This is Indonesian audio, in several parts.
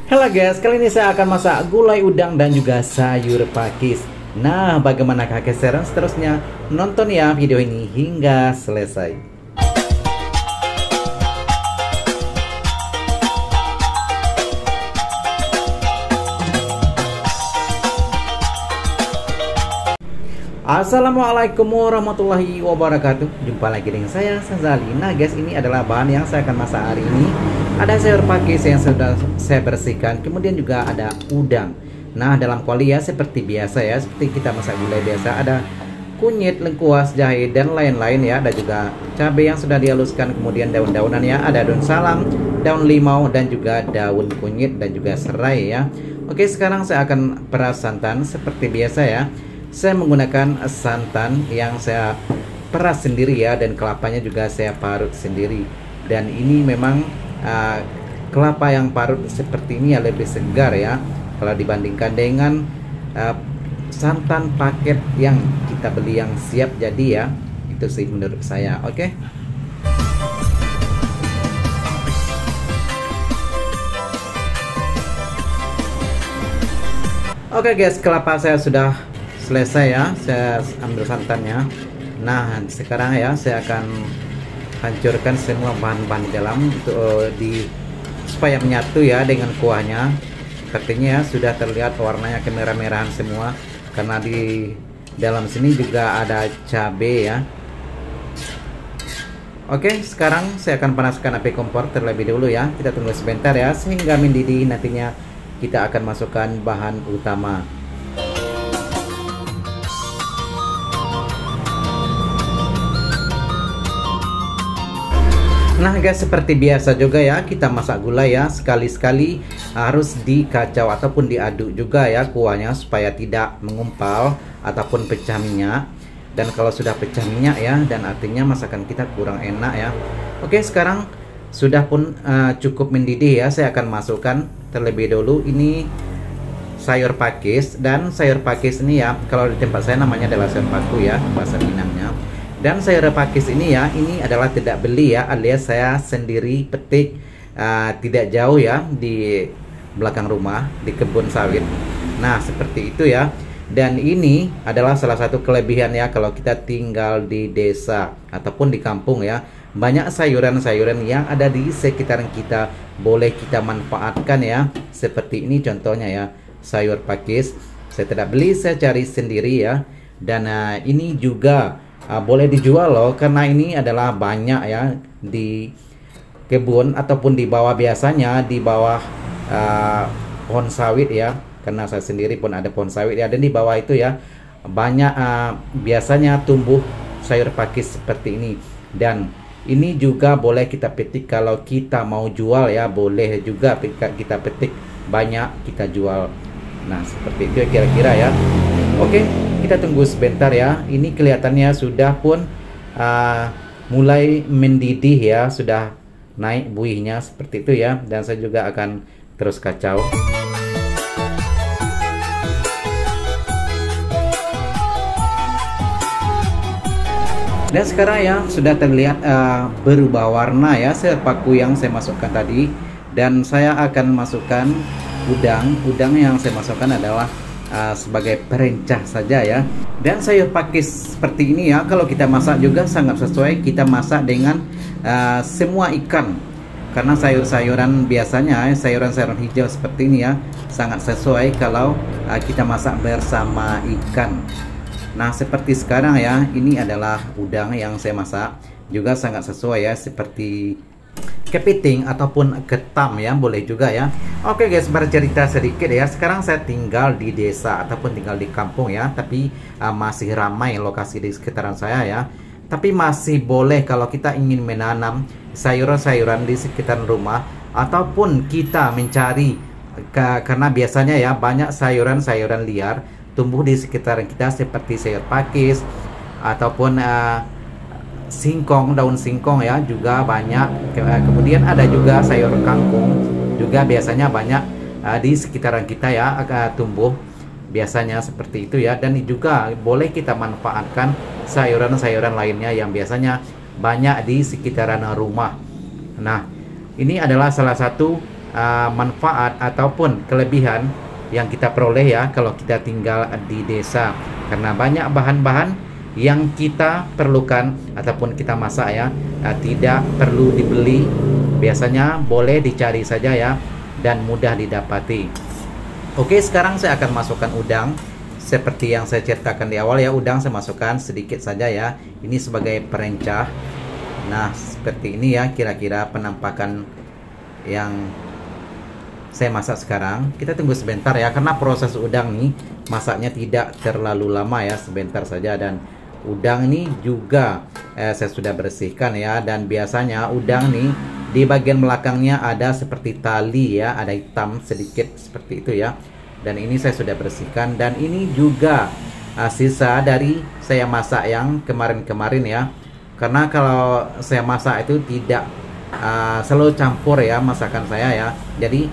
Halo guys, kali ini saya akan masak gulai udang dan juga sayur pakis. Nah, bagaimanakah keseruan seterusnya? Nonton ya video ini hingga selesai. Assalamualaikum warahmatullahi wabarakatuh. Jumpa lagi dengan saya, Sazali. Nah guys, ini adalah bahan yang saya akan masak hari ini. Ada sayur pakis yang sudah saya bersihkan, kemudian juga ada udang. Nah, dalam kuali ya seperti biasa ya, seperti kita masak gulai biasa. Ada kunyit, lengkuas, jahe, dan lain-lain ya. Ada juga cabai yang sudah dihaluskan, kemudian daun-daunan ya. Ada daun salam, daun limau, dan juga daun kunyit, dan juga serai ya. Oke, sekarang saya akan peras santan seperti biasa ya. Saya menggunakan santan yang saya peras sendiri ya, dan kelapanya juga saya parut sendiri. Dan ini memang kelapa yang parut seperti ini ya lebih segar ya kalau dibandingkan dengan santan paket yang kita beli yang siap jadi ya. Itu sih menurut saya. Oke. Oke guys, kelapa saya sudah selesai ya, saya ambil santannya. Nah, sekarang ya saya akan hancurkan semua bahan-bahan di dalam supaya menyatu ya dengan kuahnya. Sepertinya ya sudah terlihat warnanya kemerah-merahan semua karena di dalam sini juga ada cabai ya. Oke, sekarang saya akan panaskan api kompor terlebih dahulu ya. Kita tunggu sebentar ya sehingga mendidih. Nantinya kita akan masukkan bahan utama. Nah guys, seperti biasa juga ya kita masak gulai ya, sekali-sekali harus dikacau ataupun diaduk juga ya kuahnya supaya tidak mengumpal ataupun pecah minyak. Dan kalau sudah pecah minyak ya, dan artinya masakan kita kurang enak ya. Oke, sekarang sudah pun cukup mendidih ya. Saya akan masukkan terlebih dahulu ini sayur pakis. Dan sayur pakis ini ya, kalau di tempat saya namanya adalah sayur paku ya bahasa Minangnya. Dan sayur pakis ini ya, ini adalah tidak beli ya, alias saya sendiri petik tidak jauh ya di belakang rumah di kebun sawit. Nah seperti itu ya. Dan ini adalah salah satu kelebihan ya kalau kita tinggal di desa ataupun di kampung ya. Banyak sayuran-sayuran yang ada di sekitaran kita boleh kita manfaatkan ya. Seperti ini contohnya ya, sayur pakis. Saya tidak beli, saya cari sendiri ya. Dan ini juga boleh dijual loh, karena ini adalah banyak ya di kebun ataupun di bawah, biasanya di bawah pohon sawit ya, karena saya sendiri pun ada pohon sawit ya. Dan di bawah itu ya banyak biasanya tumbuh sayur pakis seperti ini. Dan ini juga boleh kita petik kalau kita mau jual ya, boleh juga kita petik banyak kita jual. Nah seperti itu kira-kira ya. Oke, kita tunggu sebentar ya. Ini kelihatannya sudah pun mulai mendidih ya, sudah naik buihnya seperti itu ya. Dan saya juga akan terus kacau. Dan sekarang ya sudah terlihat berubah warna ya sayur paku yang saya masukkan tadi. Dan saya akan masukkan udang yang saya masukkan adalah sebagai perencah saja ya. Dan sayur pakis seperti ini ya, kalau kita masak juga sangat sesuai kita masak dengan semua ikan. Karena sayur-sayuran biasanya sayuran-sayuran hijau seperti ini ya sangat sesuai kalau kita masak bersama ikan. Nah seperti sekarang ya, ini adalah udang yang saya masak, juga sangat sesuai ya, seperti kepiting ataupun ketam ya, boleh juga ya. Oke guys, bercerita sedikit ya. Sekarang saya tinggal di desa ataupun tinggal di kampung ya, tapi masih ramai lokasi di sekitaran saya ya. Tapi masih boleh kalau kita ingin menanam sayuran-sayuran di sekitaran rumah, ataupun kita mencari karena biasanya ya banyak sayuran-sayuran liar tumbuh di sekitaran kita seperti sayur pakis ataupun singkong, daun singkong ya juga banyak. Kemudian ada juga sayur kangkung juga biasanya banyak di sekitaran kita ya tumbuh biasanya seperti itu ya. Dan juga boleh kita manfaatkan sayuran-sayuran lainnya yang biasanya banyak di sekitaran rumah. Nah, ini adalah salah satu manfaat ataupun kelebihan yang kita peroleh ya kalau kita tinggal di desa, karena banyak bahan-bahan yang kita perlukan ataupun kita masak ya, tidak perlu dibeli, biasanya boleh dicari saja ya, dan mudah didapati. Oke, sekarang saya akan masukkan udang. Seperti yang saya ceritakan di awal ya, udang saya masukkan sedikit saja ya, ini sebagai perencah. Nah, seperti ini ya kira-kira penampakan yang saya masak sekarang. Kita tunggu sebentar ya, karena proses udang nih masaknya tidak terlalu lama ya, sebentar saja. Dan udang ini juga saya sudah bersihkan ya, dan biasanya udang nih di bagian belakangnya ada seperti tali ya, ada hitam sedikit seperti itu ya. Dan ini saya sudah bersihkan, dan ini juga sisa dari saya masak yang kemarin-kemarin ya. Karena kalau saya masak itu tidak selalu campur ya masakan saya ya. Jadi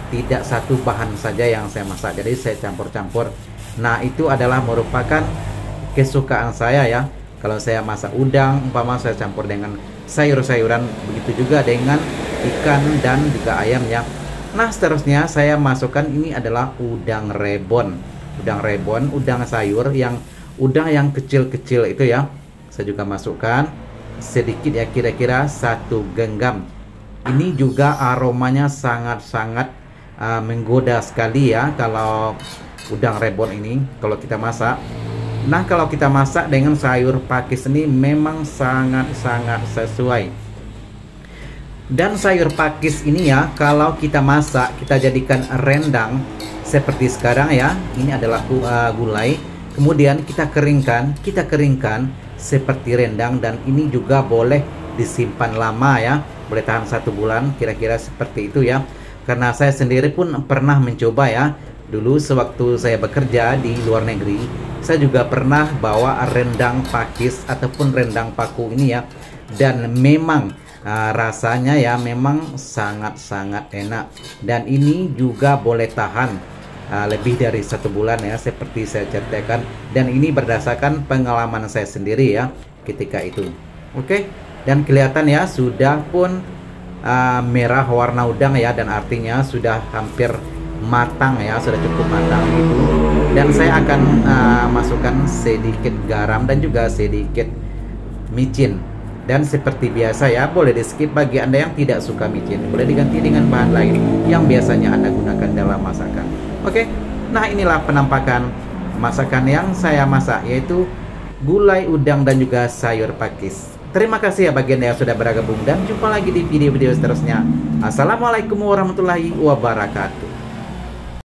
tidak satu bahan saja yang saya masak, jadi saya campur-campur. Nah, itu adalah merupakan kesukaan saya ya. Kalau saya masak udang, umpama saya campur dengan sayur-sayuran, begitu juga dengan ikan dan juga ayam ya. Nah, seterusnya saya masukkan, ini adalah udang rebon. Udang rebon, udang sayur yang udang yang kecil-kecil itu ya. Saya juga masukkan sedikit ya, kira-kira 1 genggam. Ini juga aromanya sangat-sangat menggoda sekali ya kalau udang rebon ini kalau kita masak. Nah, kalau kita masak dengan sayur pakis ini memang sangat-sangat sesuai. Dan sayur pakis ini ya, kalau kita masak, kita jadikan rendang seperti sekarang ya. Ini adalah gulai. Kemudian kita keringkan seperti rendang, dan ini juga boleh disimpan lama ya. Boleh tahan 1 bulan, kira-kira seperti itu ya. Karena saya sendiri pun pernah mencoba ya. Dulu sewaktu saya bekerja di luar negeri, saya juga pernah bawa rendang pakis ataupun rendang paku ini ya. Dan memang rasanya ya memang sangat-sangat enak, dan ini juga boleh tahan lebih dari 1 bulan ya, seperti saya ceritakan. Dan ini berdasarkan pengalaman saya sendiri ya ketika itu. Oke, dan kelihatan ya sudah pun merah warna udang ya, dan artinya sudah hampir matang ya, sudah cukup matang gitu. Dan saya akan masukkan sedikit garam dan juga sedikit micin. Dan seperti biasa ya, boleh di skip bagi Anda yang tidak suka micin, boleh diganti dengan bahan lain yang biasanya Anda gunakan dalam masakan. Oke, nah inilah penampakan masakan yang saya masak, yaitu gulai udang dan juga sayur pakis. Terima kasih ya bagi Anda yang sudah bergabung, dan jumpa lagi di video-video seterusnya. Assalamualaikum warahmatullahi wabarakatuh.